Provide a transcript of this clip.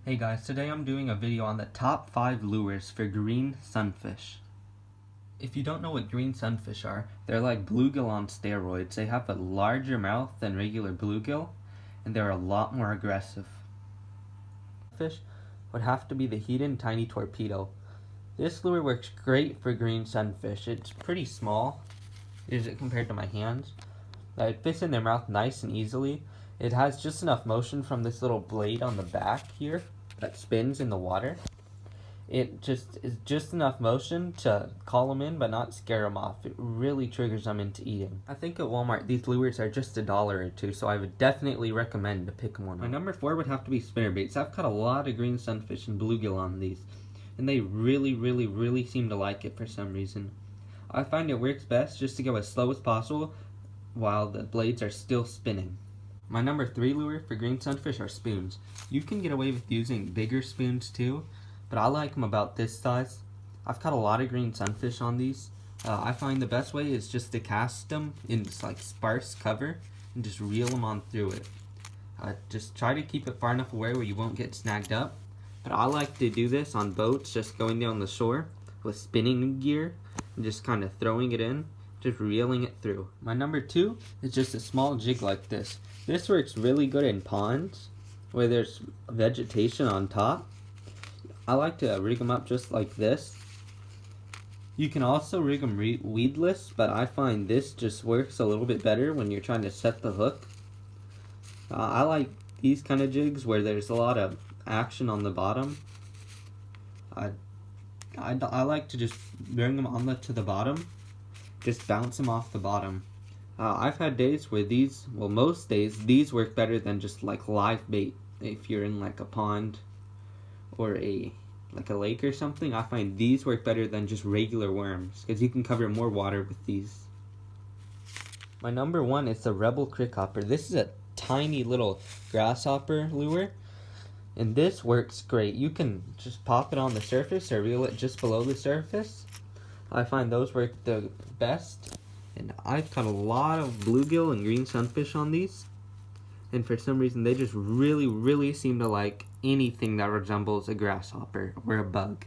Hey guys, today I'm doing a video on the top 5 lures for green sunfish. If you don't know what green sunfish are, they're like bluegill on steroids. They have a larger mouth than regular bluegill, and they're a lot more aggressive. Fish would have to be the Hedon Tiny Torpedo. This lure works great for green sunfish. It's pretty small, is it compared to my hands? It fits in their mouth nice and easily. It has just enough motion from this little blade on the back here that spins in the water. It just is just enough motion to call them in but not scare them off. It really triggers them into eating. I think at Walmart these lures are just $1 or $2, so I would definitely recommend to pick one up. My number 4 would have to be spinnerbaits. I've caught a lot of green sunfish and bluegill on these, and they really seem to like it for some reason. I find it works best just to go as slow as possible while the blades are still spinning. My number 3 lure for green sunfish are spoons. You can get away with using bigger spoons too, but I like them about this size. I've caught a lot of green sunfish on these. I find the best way is just to cast them in just like sparse cover and just reel them on through it. Just try to keep it far enough away where you won't get snagged up. But I like to do this on boats, just going down the shore with spinning gear and just kind of throwing it in, just reeling it through. My number 2 is just a small jig like this. This works really good in ponds where there's vegetation on top. I like to rig them up just like this. You can also rig them weedless, but I find this just works a little bit better when you're trying to set the hook. I like these kind of jigs where there's a lot of action on the bottom. I like to just bring them to the bottom, just bounce them off the bottom. I've had days where most days, these work better than just like live bait. If you're in like a pond or like a lake or something, I find these work better than just regular worms because you can cover more water with these. My number 1 is the Rebel Crickhopper. This is a tiny little grasshopper lure, and this works great. You can just pop it on the surface or reel it just below the surface. I find those work the best. And I've caught a lot of bluegill and green sunfish on these, and for some reason they just really seem to like anything that resembles a grasshopper or a bug.